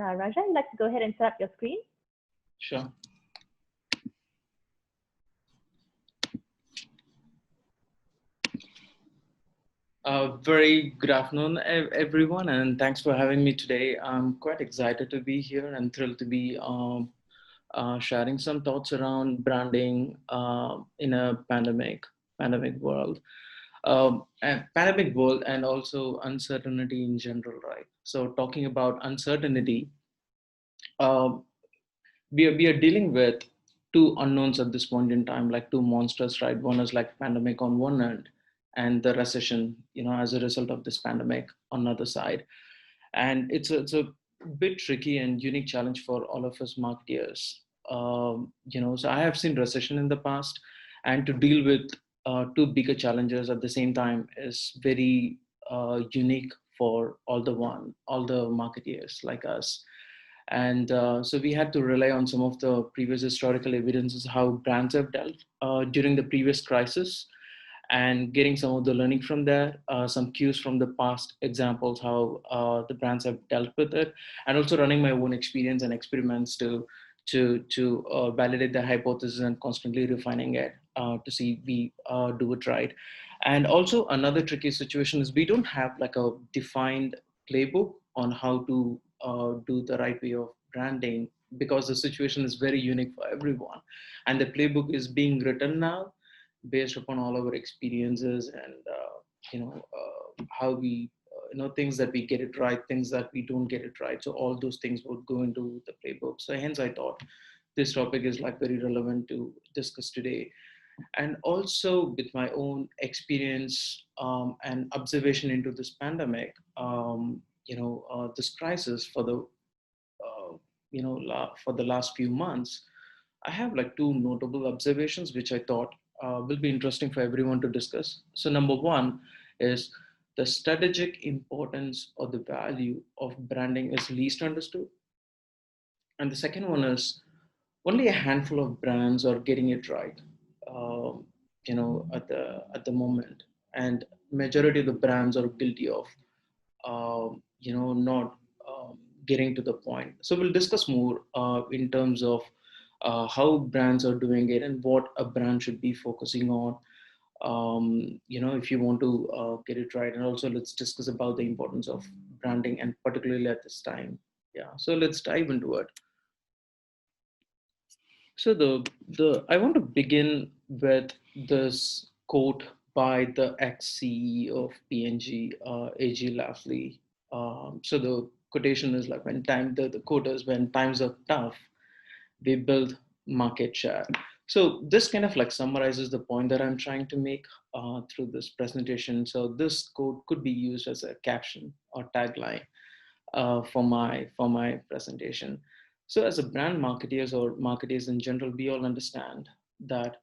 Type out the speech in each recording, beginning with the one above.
Raja, I'd like to go ahead and set up your screen. Sure. Very good afternoon, everyone, and thanks for having me today. I'm quite excited to be here and thrilled to be sharing some thoughts around branding in a pandemic world. And pandemic world and also uncertainty in general, right? So talking about uncertainty, uh, we are dealing with two unknowns at this point in time, like two monsters, right? One is like pandemic on one end, and the recession, as a result of this pandemic on the other side. And it's a bit tricky and unique challenge for all of us marketeers. So I have seen recession in the past, and to deal with two bigger challenges at the same time is very unique for all the marketeers like us. And so we had to rely on some of the previous historical evidences how brands have dealt during the previous crisis, and getting some of the learning from there, some cues from the past examples, how the brands have dealt with it, and also running my own experience and experiments to validate the hypothesis and constantly refining it to see we do it right. And also another tricky situation is we don't have like a defined playbook on how to do the right way of branding, because the situation is very unique for everyone, and the playbook is being written now based upon all our experiences and how we things that we get it right, things that we don't get it right. So all those things would go into the playbook. So hence I thought this topic is like very relevant to discuss today. And also with my own experience and observation into this pandemic, this crisis for the for the last few months, I have like two notable observations which I thought will be interesting for everyone to discuss. So number one is the strategic importance or the value of branding is least understood. And the second one is only a handful of brands are getting it right, at the moment. And majority of the brands are guilty of, not getting to the point. So we'll discuss more in terms of how brands are doing it and what a brand should be focusing on, if you want to get it right. And also let's discuss about the importance of branding, and particularly at this time. Yeah, so let's dive into it. So the I want to begin with this quote by the ex-CEO of P&G, A.G. Lafley. So the quotation is like, the quote is, when times are tough, we build market share. So this kind of like summarizes the point that I'm trying to make through this presentation. So this quote could be used as a caption or tagline for my presentation. So as a brand marketeers or marketers in general, we all understand that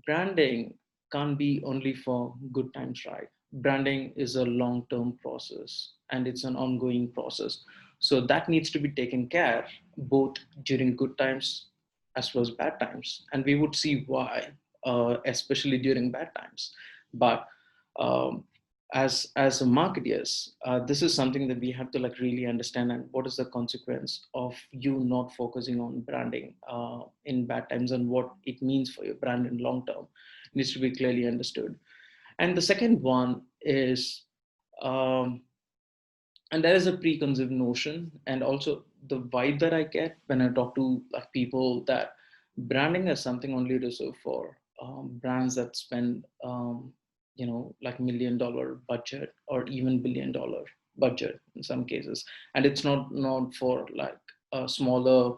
branding can't be only for good times, right? Branding is a long-term process and it's an ongoing process. So that needs to be taken care both during good times as well as bad times. And we would see why, especially during bad times. But um, as a marketers, this is something that we have to like really understand, and what is the consequence of you not focusing on branding in bad times, and what it means for your brand in long term needs to be clearly understood. And the second one is, and there is a preconceived notion and also the vibe that I get when I talk to like people, that branding is something only reserved for brands that spend like $1 million budget or even $1 billion budget in some cases, and it's not for like smaller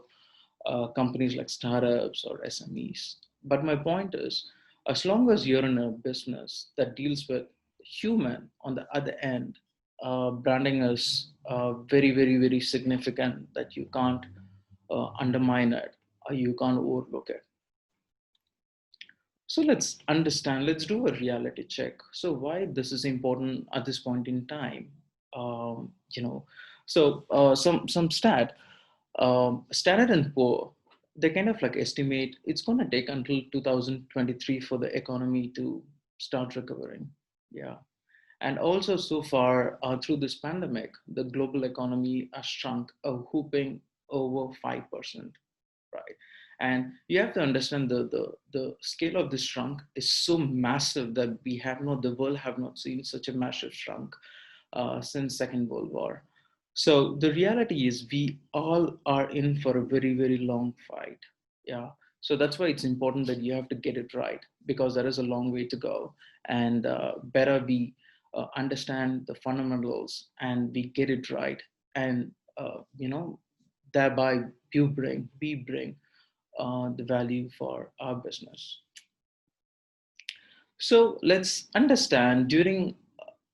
companies like startups or SMEs. But my point is, as long as you're in a business that deals with human on the other end, branding is very, very, very significant, that you can't undermine it or you can't overlook it. So let's understand, let's do a reality check. So why this is important at this point in time? Um, you know, some Standard and Poor, they kind of like estimate it's going to take until 2023 for the economy to start recovering. Yeah. And also, so far through this pandemic, the global economy has shrunk a whooping over 5%, right? And you have to understand the scale of this shrunk is so massive that the world have not seen such a massive shrunk since Second World War. So the reality is we all are in for a very, very long fight. Yeah. So that's why it's important that you have to get it right, because there is a long way to go, and better we understand the fundamentals and we get it right, and thereby we bring the value for our business. So let's understand during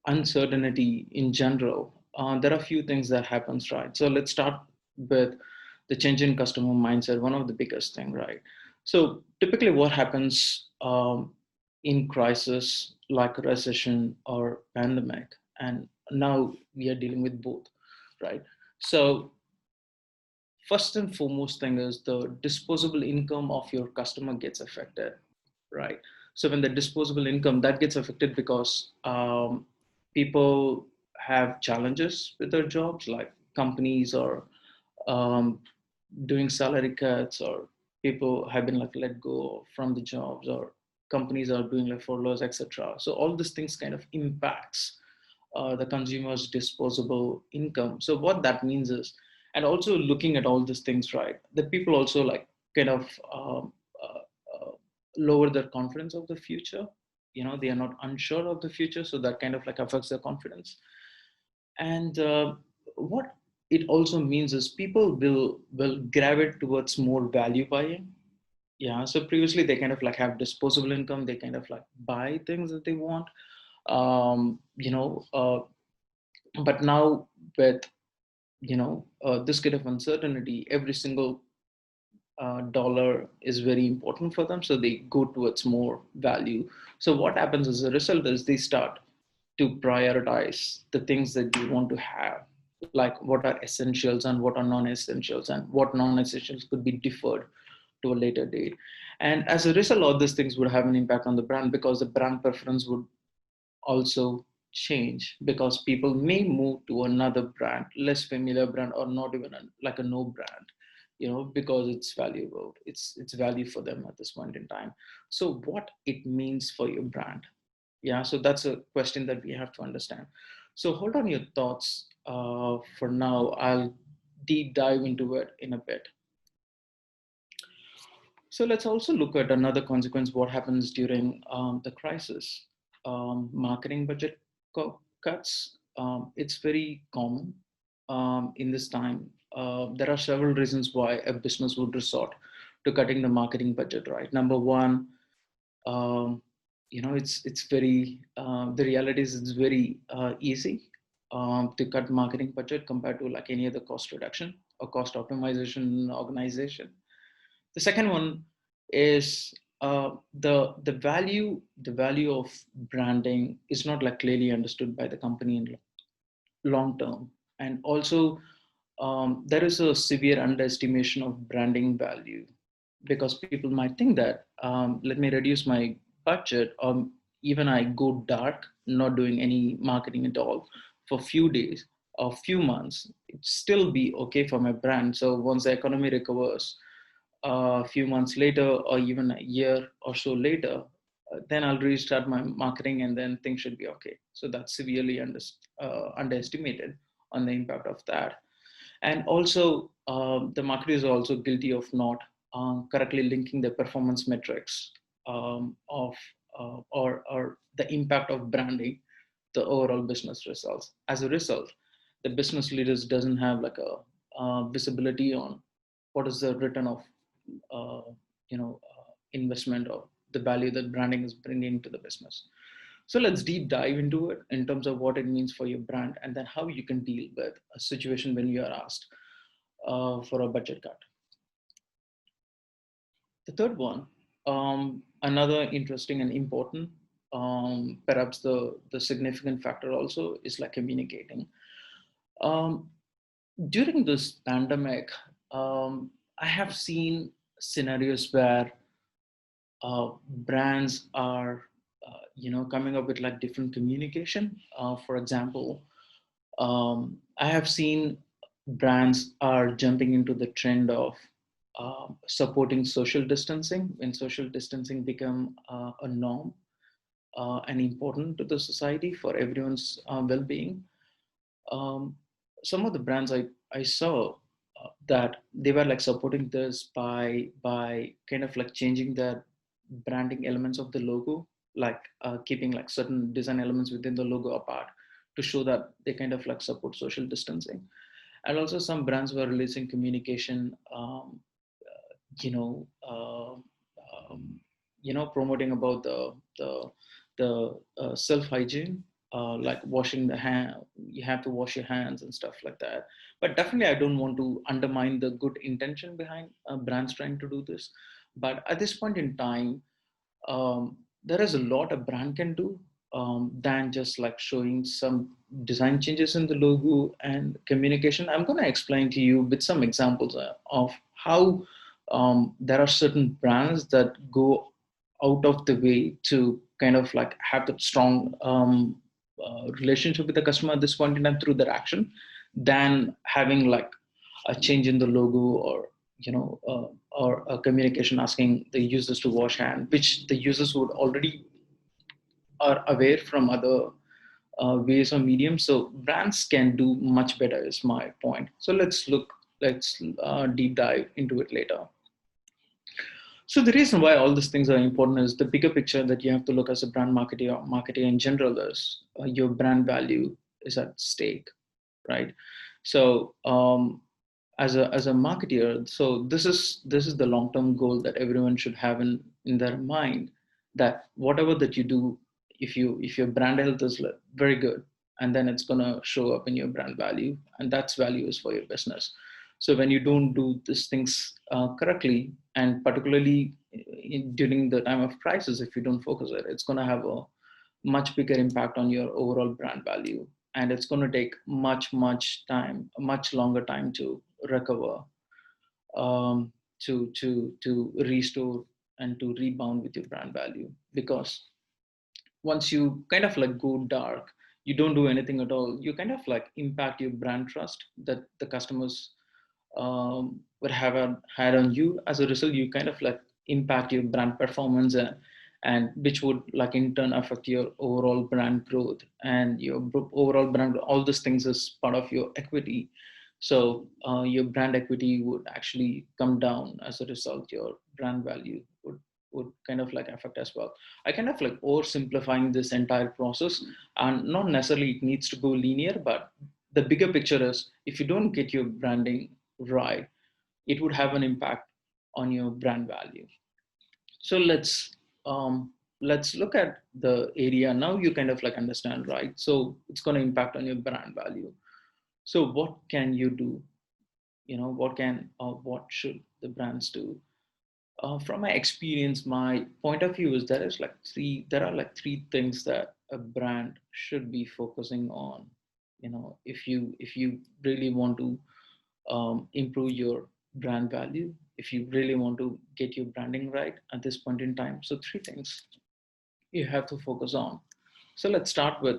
uncertainty in general, there are a few things that happens, right? So let's start with the change in customer mindset, one of the biggest thing, right? So typically what happens in crisis like recession or pandemic, and now we are dealing with both, right? So first and foremost thing is the disposable income of your customer gets affected, right? So when the disposable income that gets affected because people have challenges with their jobs, like companies are um, doing salary cuts, or people have been like let go from the jobs, or companies are doing like furloughs, etc. So all these things kind of impacts the consumer's disposable income. So what that means is, and also looking at all these things, right, that people also like kind of lower their confidence of the future. They are not unsure of the future, so that kind of like affects their confidence. And what it also means is people will gravitate towards more value buying. Yeah, so previously they kind of like have disposable income, they kind of like buy things that they want, um, you know uh, but now with this kind of uncertainty, every single dollar is very important for them, so they go towards more value. So what happens as a result is they start to prioritize the things that they want to have, like what are essentials and what are non-essentials, and what non-essentials could be deferred to a later date. And as a result, all these things would have an impact on the brand, because the brand preference would also change, because people may move to another brand, less familiar brand, or not even like a no brand, because it's valuable, it's value for them at this point in time. So what it means for your brand, yeah, so that's a question that we have to understand. So hold on your thoughts for now. I'll deep dive into it in a bit. So let's also look at another consequence, what happens during the crisis. Marketing budget cuts. It's very common in this time. There are several reasons why a business would resort to cutting the marketing budget, right? Number one, um, it's very, the reality is it's very easy to cut marketing budget compared to like any other cost reduction or cost optimization organization. The second one is the value of branding is not like clearly understood by the company in long term. And also there is a severe underestimation of branding value, because people might think that let me reduce my budget, or even I go dark, not doing any marketing at all for few days or few months, it still be okay for my brand. So once the economy recovers a few months later, or even a year or so later, then I'll restart my marketing, and then things should be okay. So that's severely underestimated on the impact of that. And also, the marketers are also guilty of not correctly linking the performance metrics of or the impact of branding, the overall business results. As a result, the business leaders doesn't have like a visibility on what is the return of investment, or the value that branding is bringing to the business. So let's deep dive into it in terms of what it means for your brand, and then how you can deal with a situation when you are asked for a budget cut. The third one, another interesting and important, perhaps the significant factor also is like communicating. Um, During this pandemic, I have seen scenarios where brands are coming up with like different communication. For example, I have seen brands are jumping into the trend of supporting social distancing when social distancing become a norm and important to the society for everyone's well-being. um, some of the brands I saw that they were like supporting this by kind of like changing the branding elements of the logo, like keeping like certain design elements within the logo apart to show that they kind of like support social distancing. And also some brands were releasing communication, you know, um, promoting about the self hygiene, like washing the hand. You have to wash your hands and stuff like that. But definitely, I don't want to undermine the good intention behind brands trying to do this. But at this point in time, there is a lot a brand can do than just like showing some design changes in the logo and communication. I'm going to explain to you with some examples of how there are certain brands that go out of the way to kind of like have that strong relationship with the customer at this point in time through their action than having like a change in the logo or or a communication asking the users to wash hand, which the users would already are aware from other ways or mediums. So brands can do much better is my point. So let's deep dive into it later. So the reason why all these things are important is the bigger picture that you have to look as a brand marketer or marketer in general is your brand value is at stake, right? So as a marketer, so this is the long term goal that everyone should have in their mind, that whatever that you do, if your brand health is very good, and then it's gonna show up in your brand value, and that's value is for your business. So when you don't do these things correctly, and particularly during the time of crisis, if you don't focus it, it's gonna have a much bigger impact on your overall brand value, and it's going to take much time, a much longer time to recover, to restore and to rebound with your brand value. Because once you kind of like go dark, you don't do anything at all, you kind of like impact your brand trust that the customers would have had on you. As a result, you kind of like impact your brand performance, and which would like in turn affect your overall brand growth and your overall brand. All these things is part of your equity. So your brand equity would actually come down. As a result, your brand value would kind of like affect as well. I kind of like oversimplifying this entire process, and not necessarily it needs to go linear, but the bigger picture is if you don't get your branding right, it would have an impact on your brand value. So let's look at the area now. You kind of like understand, right? So it's going to impact on your brand value. So what can you do? What can or what should the brands do? From my experience, my point of view is there are like three things that a brand should be focusing on. If you really want to improve your brand value, if you really want to get your branding right at this point in time. So three things you have to focus on. So let's start with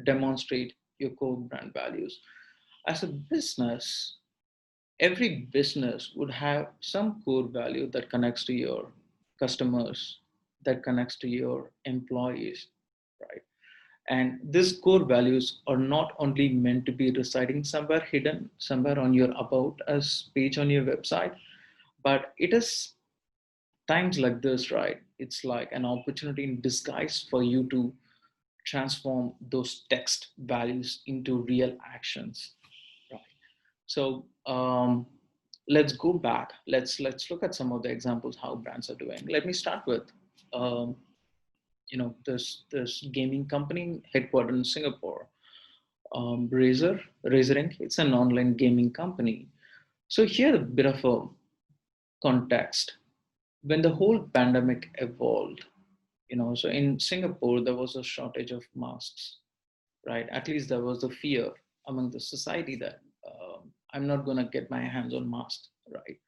demonstrate your core brand values. As a business, every business would have some core value that connects to your customers, that connects to your employees, right? And these core values are not only meant to be residing somewhere hidden, somewhere on your about us page on your website, but it is times like this, right? It's like an opportunity in disguise for you to transform those text values into real actions, right? So let's go back. Let's look at some of the examples how brands are doing. Let me start with um, this gaming company headquartered in Singapore, Razer Inc. It's an online gaming company. So here a bit of a context. When the whole pandemic evolved, so in Singapore there was a shortage of masks, right? At least there was a fear among the society that I'm not going to get my hands on masks, right?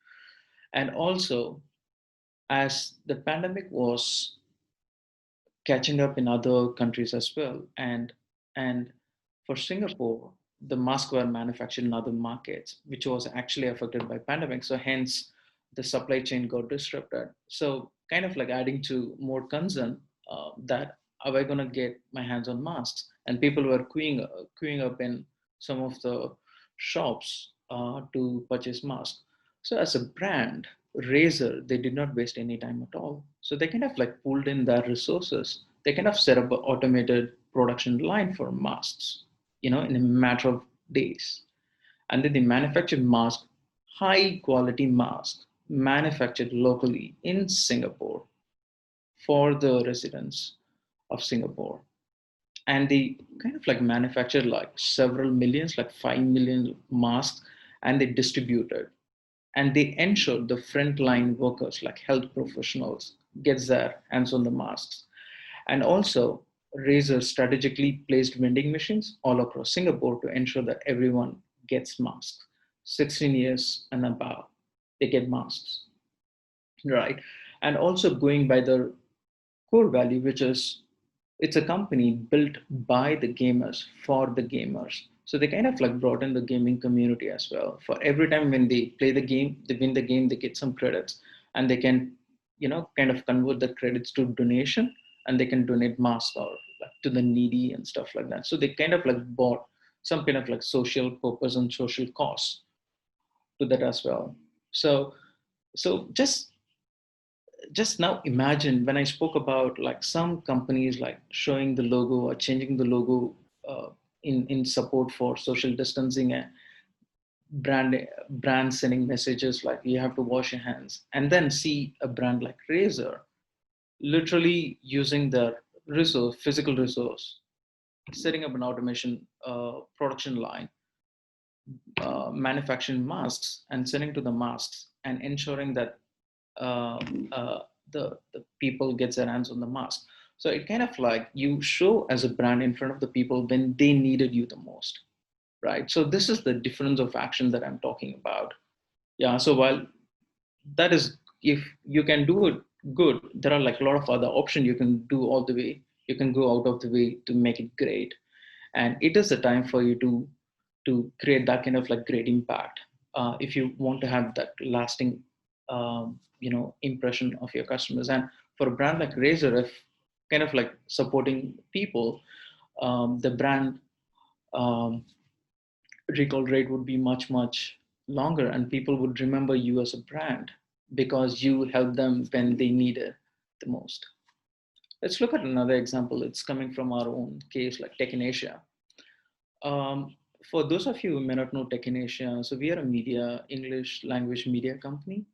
And also, as the pandemic was catching up in other countries as well. And for Singapore, the masks were manufactured in other markets, which was actually affected by pandemic. So hence the supply chain got disrupted. So kind of like adding to more concern that are I going to get my hands on masks? And people were queuing up in some of the shops to purchase masks. So as a brand, Razer, they did not waste any time at all. So they kind of like pulled in their resources. They kind of set up an automated production line for masks, in a matter of days. And then they manufactured masks, high quality masks, manufactured locally in Singapore for the residents of Singapore. And they kind of like manufactured like several millions, like 5 million masks, and they distributed. And they ensured the frontline workers, like health professionals, gets their hands on the masks. And also, Razer strategically placed vending machines all across Singapore to ensure that everyone gets masks. 16 years and above, they get masks, right? And also going by the core value, which is it's a company built by the gamers for the gamers. So they kind of like brought in the gaming community as well. For every time when they play the game, they win the game, they get some credits, and they can, kind of convert the credits to donation, and they can donate masks or like to the needy and stuff like that. So they kind of like bought some kind of like social purpose and social cause to that as well. So just now imagine when I spoke about like some companies like showing the logo or changing the logo in support for social distancing and brand sending messages like you have to wash your hands, and then see a brand like Razer literally using their physical resource, setting up an automation production line, manufacturing masks and sending to the masks and ensuring that uh, uh, the people gets their hands on the mask. So it kind of like you show as a brand in front of the people when they needed you the most, right? So this is the difference of action that I'm talking about. Yeah. So while that is, if you can do it good, there are like a lot of other options you can do all the way. You can go out of the way to make it great, and it is the time for you to create that kind of like great impact if you want to have that lasting impression of your customers. And for a brand like Razer, if kind of like supporting people, the brand um, recall rate would be much longer, and people would remember you as a brand because you helped them when they needed the most. Let's look at another example. It's coming from our own case, like Technetia. Um, for those of you who may not know Technetia, so we are a English language media company.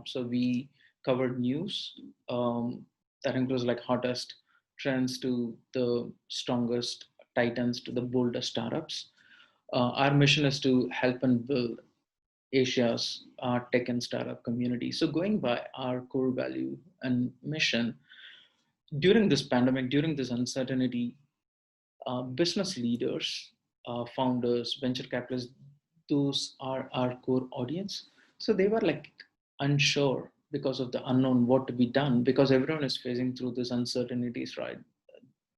So we covered news that includes like hottest trends to the strongest titans to the boldest startups. Our mission is to help and build Asia's tech and startup community. So going by our core value and mission, during this pandemic, during this uncertainty, business leaders, founders, venture capitalists, those are our core audience. So they were like unsure because of the unknown what to be done, because everyone is facing through these uncertainties, right?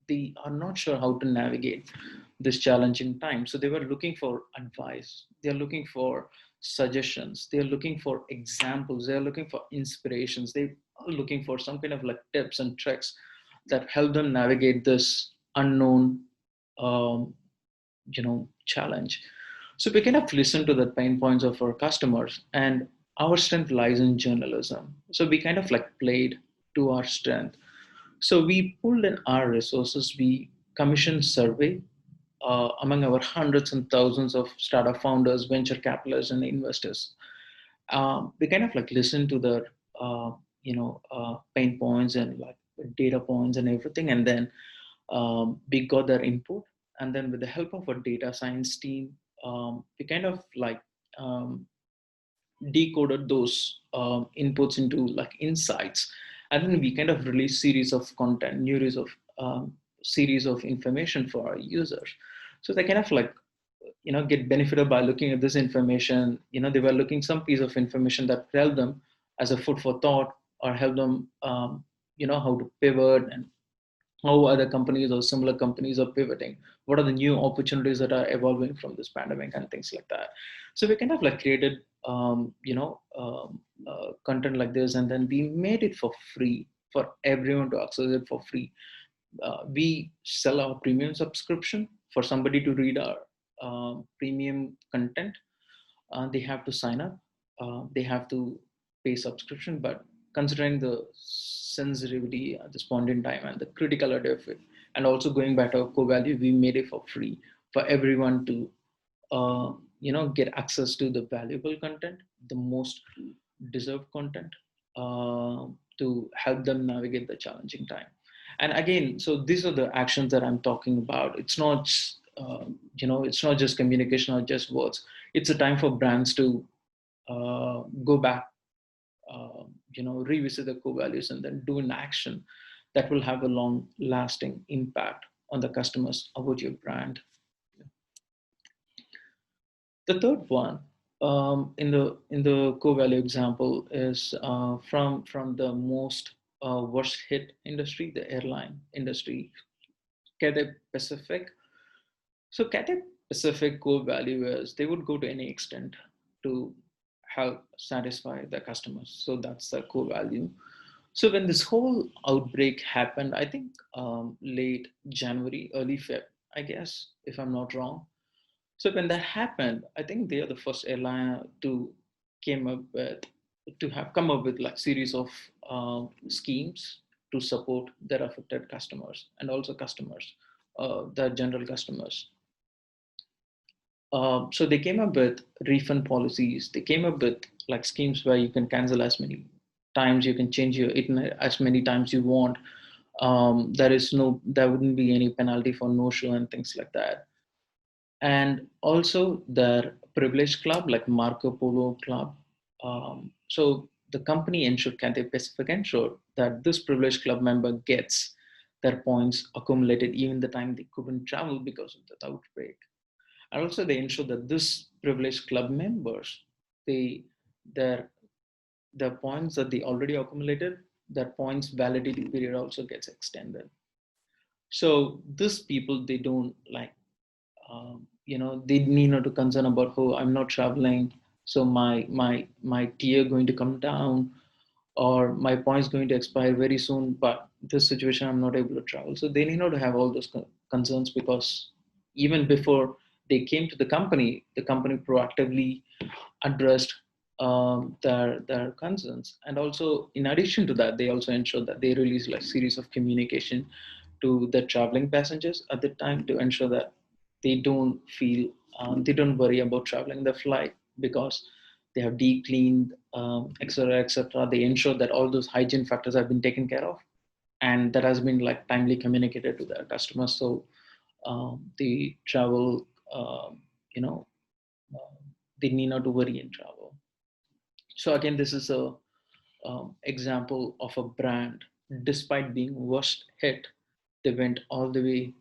They are not sure how to navigate this challenging time. So they were looking for advice. They're looking for suggestions. They're looking for examples. They're looking for inspirations. They are looking for some kind of like tips and tricks that help them navigate this unknown um, challenge. So we kind of listen to the pain points of our customers, and our strength lies in journalism. So we kind of like played to our strength. So we pulled in our resources. We commissioned survey among our hundreds and thousands of startup founders, venture capitalists, and investors. We kind of like listen to the pain points and like data points and everything, and then we got their input, and then with the help of a data science team, we kind of like decoded those inputs into like insights, and then we kind of release series of content, series of information for our users. So they kind of like get benefited by looking at this information. They were looking some piece of information that help them as a food for thought, or help them how to pivot and how other companies or similar companies are pivoting, what are the new opportunities that are evolving from this pandemic and things like that. So we kind of like created content like this, and then we made it for free for everyone to access it for free. We sell our premium subscription. For somebody to read our premium content, they have to sign up, they have to pay subscription. But considering the sensitivity at this point in time and the criticality of it, and also going back to our core value, we made it for free for everyone to get access to the valuable content, the most deserved content, to help them navigate the challenging time. And again, so these are the actions that I'm talking about. It's not it's not just communication or just words. It's a time for brands to go back, revisit the core values and then do an action that will have a long lasting impact on the customers about your brand. The third one, in the core value example, is from the most worst hit industry, the airline industry, Cathay Pacific. So Cathay Pacific core value is they would go to any extent to help satisfy their customers. So that's the core value. So when this whole outbreak happened, I think late January, early Feb, I guess, if I'm not wrong. So when that happened, I think they are the first airline to came up with to have come up with like series of schemes to support their affected customers and also customers, the general customers. So they came up with refund policies. They came up with like schemes where you can cancel as many times, you can change your it as many times you want. There wouldn't be any penalty for no show and things like that. And also their privilege club, like Marco Polo Club. So the company ensured, Cathay Pacific ensured that this privilege club member gets their points accumulated even the time they couldn't travel because of the outbreak. And also they ensure that this privileged club members, they their the points that they already accumulated, their points validity period also gets extended. So these people, they don't like, they need not to concern about, oh, I'm not traveling, so my tier going to come down, or my points going to expire very soon, but this situation I'm not able to travel. So they need not to have all those concerns, because even before they came to the company proactively addressed their concerns. And also in addition to that, they also ensured that they release like series of communication to the traveling passengers at the time, to ensure that they don't feel they don't worry about traveling the flight, because they have deep cleaned, etc., etc. They ensure that all those hygiene factors have been taken care of, and that has been like timely communicated to their customers. So the travel, you know they need not to worry in travel. So again, this is a example of a brand, despite being worst hit, they went all the way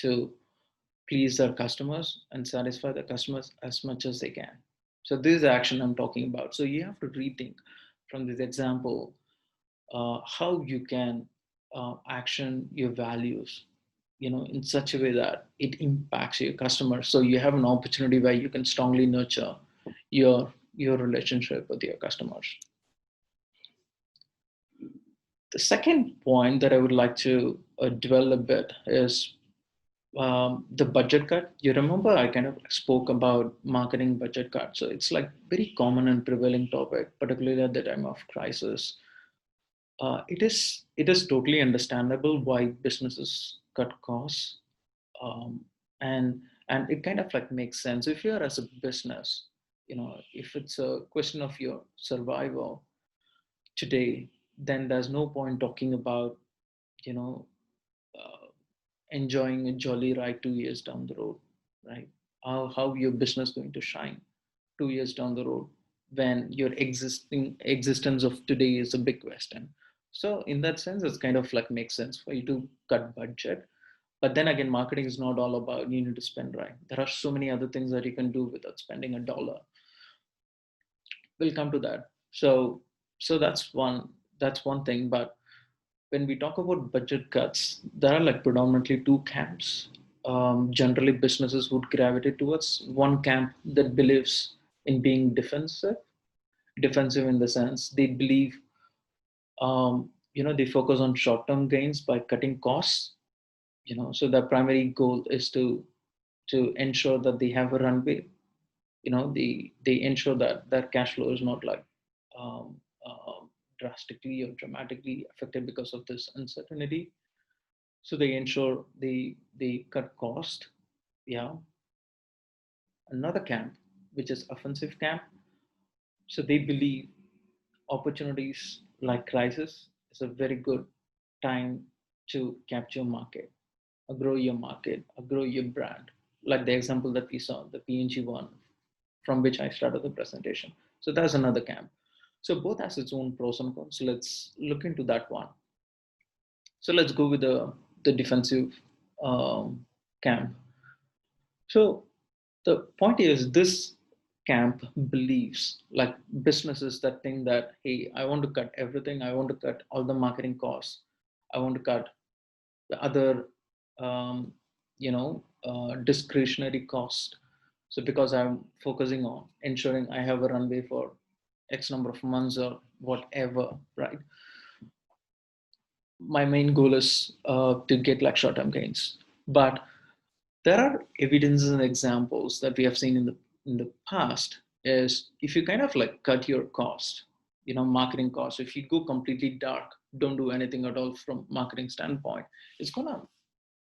to please their customers and satisfy the customers as much as they can. So this is the action I'm talking about. So you have to rethink from this example how you can action your values, in such a way that it impacts your customers. So you have an opportunity where you can strongly nurture your relationship with your customers. The second point that I would like to dwell a bit is the budget cut. You remember I kind of spoke about marketing budget cut. So it's like very common and prevailing topic, particularly at the time of crisis. It is totally understandable why businesses cut costs, um, and and it kind of like makes sense if you're as a business, if it's a question of your survival today, then there's no point talking about you know uh, enjoying a jolly ride 2 years down the road, right? How your business going to shine 2 years down the road when your existing existence of today is a big question. So in that sense, it's kind of like makes sense for you to cut budget. But then again, marketing is not all about you need to spend, right? There are so many other things that you can do without spending a dollar. We'll come to that. So that's one thing. But when we talk about budget cuts, there are like predominantly two camps. Generally, businesses would gravitate towards one camp that believes in being defensive in the sense they believe, they focus on short-term gains by cutting costs. So their primary goal is to ensure that they have a runway. They ensure that their cash flow is not like um, drastically or dramatically affected because of this uncertainty. So they ensure they cut cost. Yeah. Another camp, which is offensive camp. So they believe opportunities like crisis is a very good time to capture market, or grow your market, or grow your brand. Like the example that we saw, the PNG one, from which I started the presentation. So that's another camp. So both has its own pros and cons. So let's look into that one. So let's go with the defensive camp. So the point is, this camp believes, like businesses that think that, hey, I want to cut everything. I want to cut all the marketing costs. I want to cut the other, discretionary cost. So because I'm focusing on ensuring I have a runway for X number of months or whatever, right? My main goal is to get like short-term gains. But there are evidences and examples that we have seen in the past is, if you kind of like cut your cost, marketing costs, if you go completely dark, don't do anything at all from marketing standpoint, it's gonna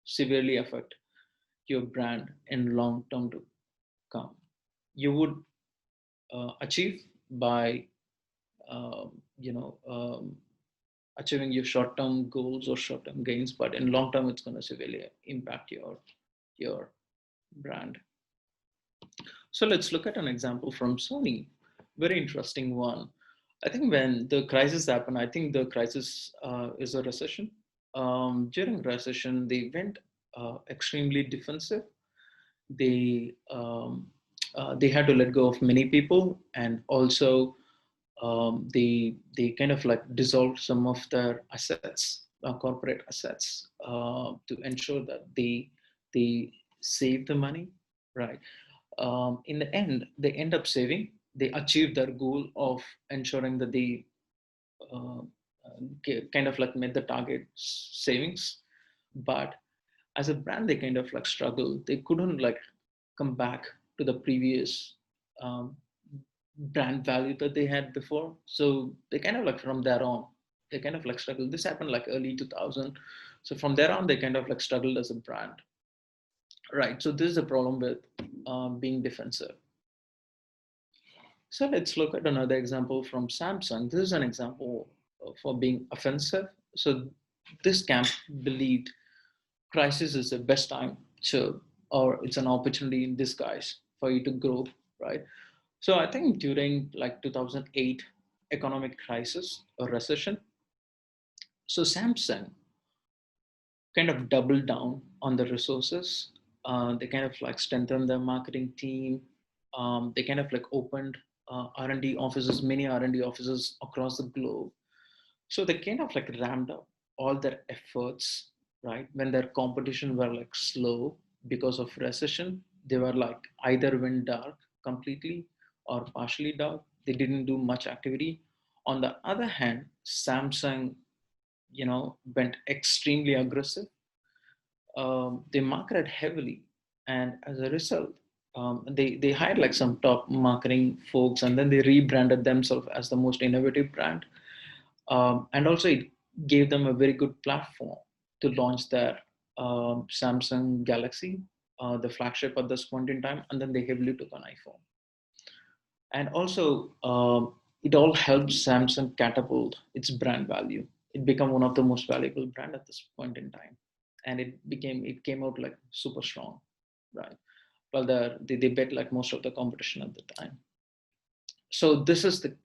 severely affect your brand in long term to come. You would achieve by um, you know um, achieving your short term goals or short term gains, but in long term it's going to severely impact your brand. So let's look at an example from Sony. Very interesting one. I think when the crisis happened, I think the crisis is a recession. During recession, they went extremely defensive. They had to let go of many people, and also they kind of like dissolved some of their assets, corporate assets, to ensure that they save the money, right? In the end, they end up saving. They achieve their goal of ensuring that they uh, kind of like met the target savings. But as a brand, they kind of like struggle. They couldn't like come back to the previous um, brand value that they had before. So they kind of like from there on, they kind of like struggled. This happened like early 2000. So from there on, they kind of like struggled as a brand. Right. So this is a problem with being defensive. So let's look at another example from Samsung. This is an example for being offensive. So this camp believed crisis is the best time to, or it's an opportunity in disguise for you to grow, right? So I think during like 2008 economic crisis or recession, so Samsung kind of doubled down on the resources. They kind of like strengthened their marketing team. They kind of like opened R&D offices, many R&D offices across the globe. So they kind of like ramped up all their efforts, right? When their competition were like slow because of recession, they were like either went dark completely or partially dark. They didn't do much activity. On the other hand, Samsung, went extremely aggressive. They marketed heavily, and as a result, they hired like some top marketing folks, and then they rebranded themselves as the most innovative brand. And also, it gave them a very good platform to launch their Samsung Galaxy, the flagship at this point in time, and then they heavily took on iPhone. And also, it all helped Samsung catapult its brand value. It became one of the most valuable brand at this point in time, and it came out like super strong, right? Well, they bet like most of the competition at the time. So this is the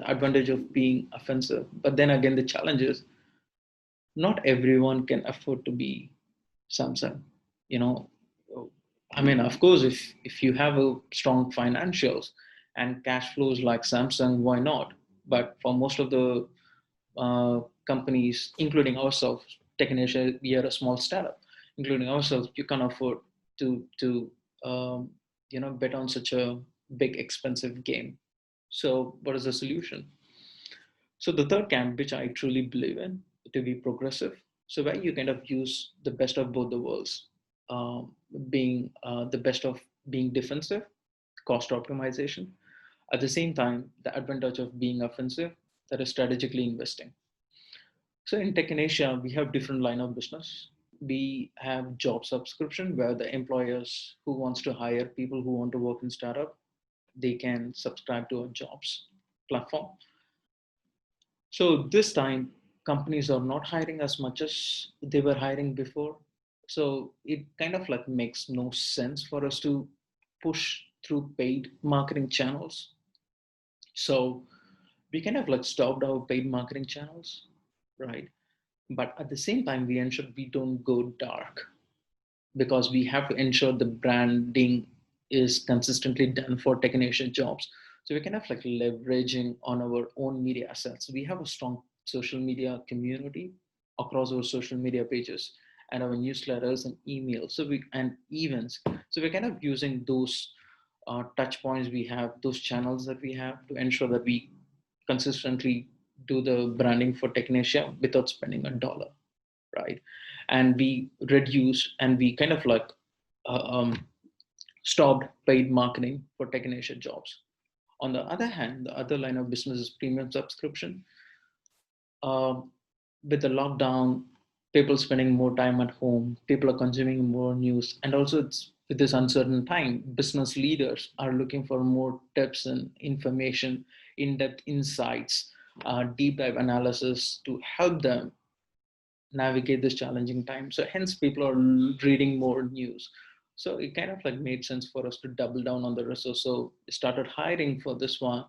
advantage of being offensive. But then again, the challenge is not everyone can afford to be Samsung. You know, I mean, of course, if you have a strong financials and cash flows like Samsung, why not? But for most of the companies, including ourselves, Technetia, we are a small startup, including ourselves, you can't afford to bet on such a big expensive game. So what is the solution? So the third camp, which I truly believe in, to be progressive. So where you kind of use the best of both the worlds, being the best of being defensive, cost optimization. At the same time, the advantage of being offensive, that is strategically investing. So in Tech in Asia, we have different line of business. We have job subscription where the employers who wants to hire people who want to work in startup, they can subscribe to our jobs platform. So this time, companies are not hiring as much as they were hiring before. So it kind of like makes no sense for us to push through paid marketing channels. So we kind of like stopped our paid marketing channels, right? But at the same time, we ensure we don't go dark because we have to ensure the branding is consistently done for technician jobs. So we kind of like leveraging on our own media assets. We have a strong social media community across our social media pages and our newsletters and emails. So we and events. So we're kind of using those touch points we have, those channels that we have to ensure that we consistently do the branding for Technetia without spending a dollar, right? And we reduced and we kind of like uh, um, stopped paid marketing for Technetia jobs. On the other hand, the other line of business is premium subscription. Um, with the lockdown, people spending more time at home, people are consuming more news, and also it's with this uncertain time, business leaders are looking for more tips and information, in-depth insights, deep dive analysis to help them navigate this challenging time. So hence people are reading more news. So it kind of like made sense for us to double down on the resource. So we started hiring for this one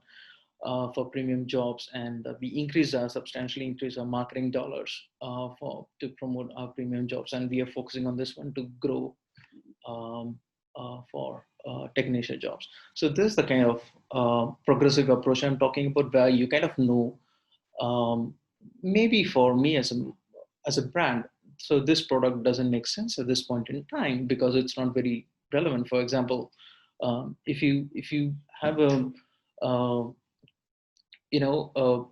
for premium jobs, and we substantially increased our marketing dollars for to promote our premium jobs, and we are focusing on this one to grow for Technetia jobs. So this is the kind of progressive approach I'm talking about, where you kind of know, um, maybe for me as a brand, so this product doesn't make sense at this point in time because it's not very relevant. For example, if you have a uh, you know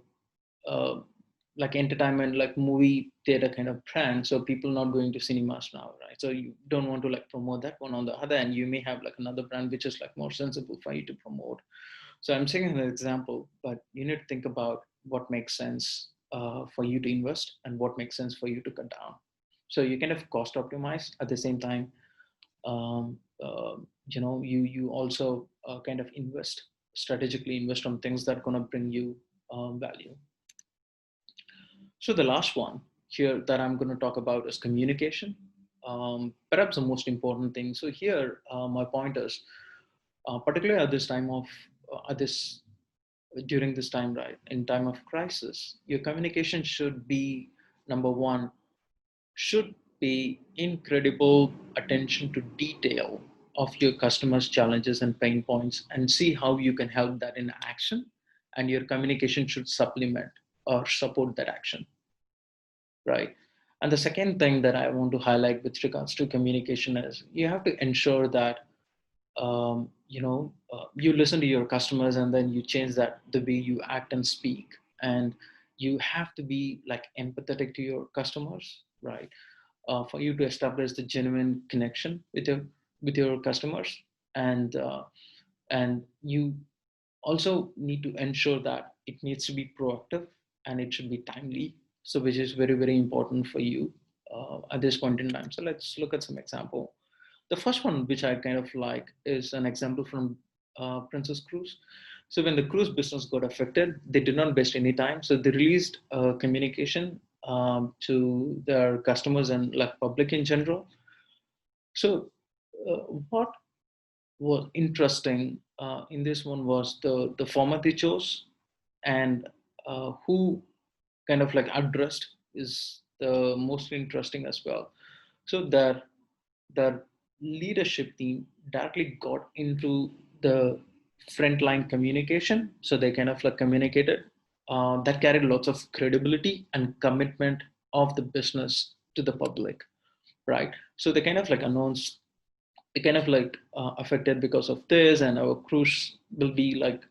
like entertainment, like movie theater kind of brand, so people not going to cinemas now, right? So you don't want to like promote that one. On the other hand, you may have like another brand which is like more sensible for you to promote. So I'm saying an example, but you need to think about what makes sense for you to invest and what makes sense for you to cut down. So you kind of cost optimize at the same time. Um, you also kind of invest strategically, invest on things that are going to bring you value. So the last one here that I'm going to talk about is communication. Perhaps the most important thing. So here, my point is, particularly at this time of at this during this time, right, in time of crisis, your communication should be number one, should be incredible attention to detail of your customers' challenges and pain points, and see how you can help that in action. And your communication should supplement or support that action, right? And the second thing that I want to highlight with regards to communication is you have to ensure that you listen to your customers and then you change that the way you act and speak. And you have to be like empathetic to your customers, right? For you to establish the genuine connection with your customers. And you also need to ensure that it needs to be proactive and it should be timely, so which is very very important for you at this point in time. So let's look at some example. The first one which I kind of like is an example from Princess Cruise. So when the cruise business got affected, they did not waste any time, so they released communication to their customers and like public in general. So what was interesting in this one was the format they chose, and who kind of like addressed is the most interesting as well. So their leadership team directly got into the frontline communication, so they kind of like communicated that carried lots of credibility and commitment of the business to the public, right? So they kind of like announced, they kind of like affected because of this, and our cruise will be like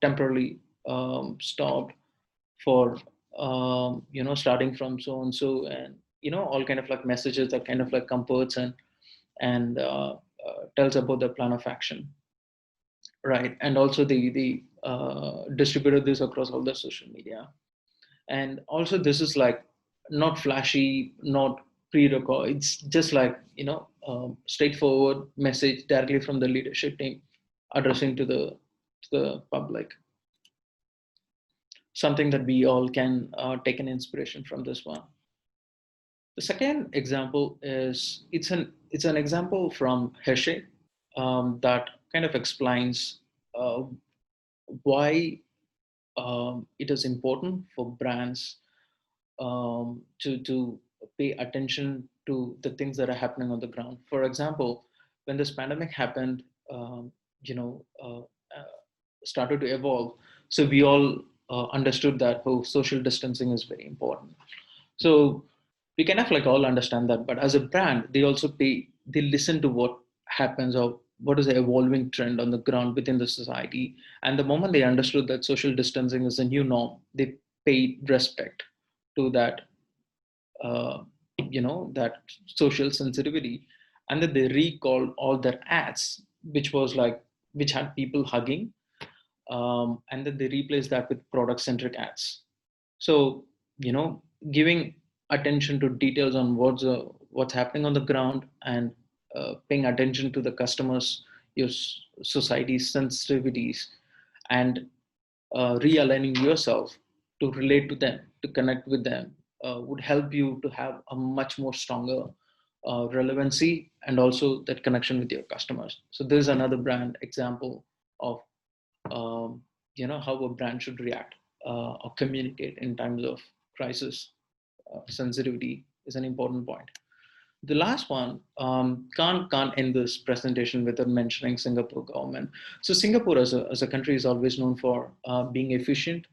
temporarily stopped for starting from so and so, and all kind of like messages that kind of like comforts and tells about the plan of action, right? And also the distributed this across all the social media. And also this is like not flashy, not pre-record, it's just like straightforward message directly from the leadership team addressing to the public, something that we all can take an inspiration from this one. The second example is it's an example from Heshe that kind of explains uh, why it is important for brands to pay attention to the things that are happening on the ground. For example, when this pandemic happened, um, you know, uh, uh, started to evolve, so we all understood that social distancing is very important. So we kind of like all understand that, but as a brand, they listen to what happens or what is the evolving trend on the ground within the society. And the moment they understood that social distancing is a new norm, they paid respect to that, uh, that social sensitivity, and then they recalled all their ads, which had people hugging, and then they replaced that with product centric ads. So giving attention to details on what's happening on the ground, and paying attention to the customers, your society's sensitivities, and realigning yourself to relate to them, to connect with them, would help you to have a much more stronger relevancy and also that connection with your customers. So this is another brand example of how a brand should react or communicate in times of crisis. Sensitivity is an important point. The last one, can't end this presentation without mentioning Singapore government. So Singapore as a country is always known for being efficient,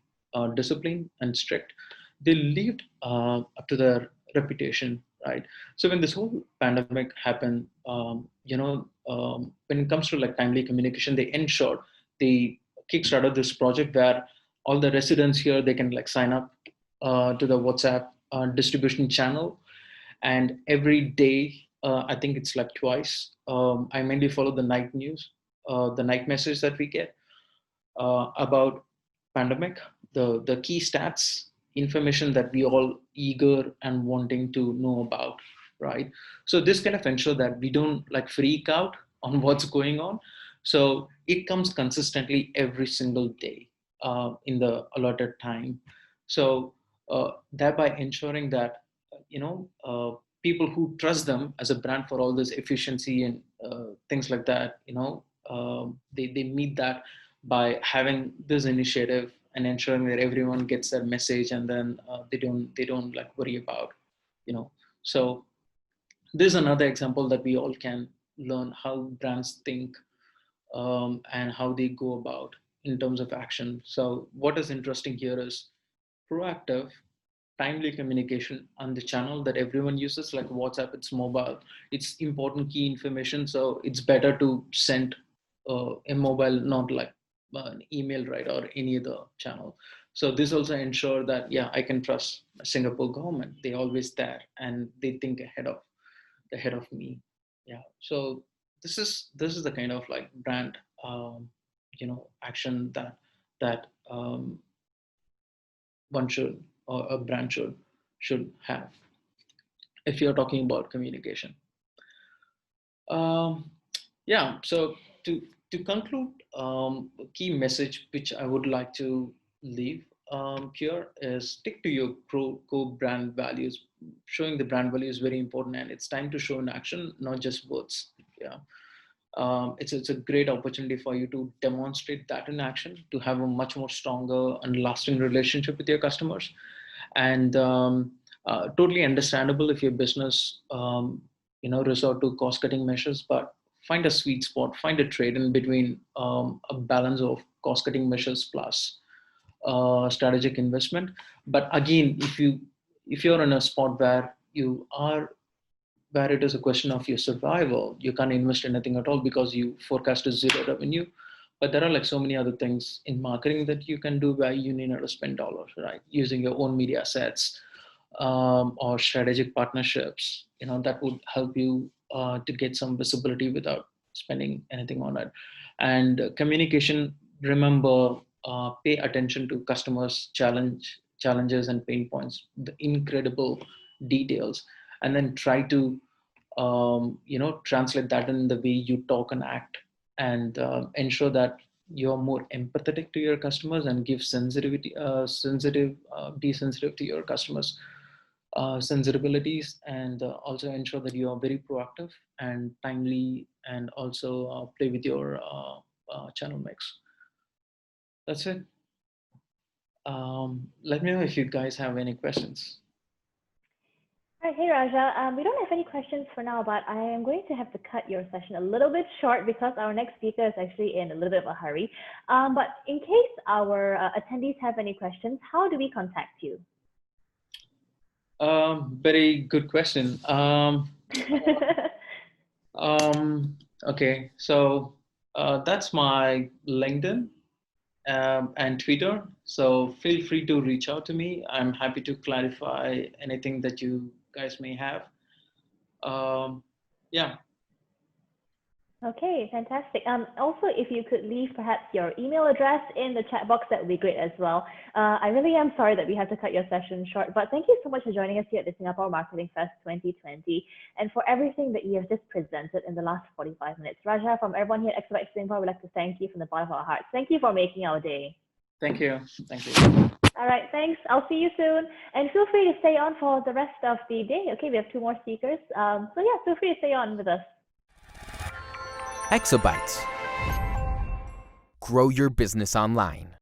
disciplined, and strict. They lived up to their reputation, right? So when this whole pandemic happened, when it comes to like timely communication, they kickstarted this project where all the residents here, they can like sign up to the WhatsApp distribution channel, and every day, I think it's like twice, I mainly follow the night news, the night message that we get about pandemic, the key stats, information that we all eager and wanting to know about, right? So this kind of ensure that we don't like freak out on what's going on. So it comes consistently every single day in the allotted time. So thereby ensuring that people who trust them as a brand for all this efficiency and things like that, they meet that by having this initiative and ensuring that everyone gets their message, and then they don't like worry about, so this is another example that we all can learn how brands think, and how they go about in terms of action. So what is interesting here is proactive, timely communication on the channel that everyone uses, like WhatsApp. It's mobile, it's important key information, so it's better to send a mobile, not like an email, right, or any other channel. So this also ensure that, yeah, I can trust Singapore government, they always there and they think ahead of me. Yeah, so this is the kind of like brand action that one should, or a brand should have if you're talking about communication. um, yeah, so to conclude, a key message which I would like to leave here is stick to your core brand values. Showing the brand value is very important, and it's time to show in action, not just words. Yeah, it's a great opportunity for you to demonstrate that in action, to have a much more stronger and lasting relationship with your customers. And totally understandable if your business resort to cost cutting measures, but find a sweet spot, find a trade in between, a balance of cost cutting measures plus strategic investment. But again, if you're in a spot where it is a question of your survival, you can't invest anything at all because you forecast a zero revenue. But there are like so many other things in marketing that you can do where you need not to spend dollars, right? Using your own media assets, or strategic partnerships, that would help you to get some visibility without spending anything on it. And communication, remember, pay attention to customers challenges and pain points, the incredible details, and then try to translate that in the way you talk and act, and ensure that you're more empathetic to your customers and give be sensitive to your customers sensibilities, and also ensure that you are very proactive and timely, and also play with your channel mix. That's it. Let me know if you guys have any questions. All right, hey Raja, we don't have any questions for now, but I am going to have to cut your session a little bit short because our next speaker is actually in a little bit of a hurry. But in case our attendees have any questions, how do we contact you? Very good question. Okay, so that's my LinkedIn and Twitter. So feel free to reach out to me. I'm happy to clarify anything that you guys may have. Yeah. Okay, fantastic. Also, if you could leave perhaps your email address in the chat box, that would be great as well. I really am sorry that we have to cut your session short, but thank you so much for joining us here at the Singapore Marketing Fest 2020 and for everything that you have just presented in the last 45 minutes. Raja, from everyone here at Expo Singapore, we'd like to thank you from the bottom of our hearts. Thank you for making our day. Thank you. Thank you. All right, thanks. I'll see you soon. And feel free to stay on for the rest of the day. Okay, we have 2 more speakers. So yeah, feel free to stay on with us. Exabytes. Grow your business online.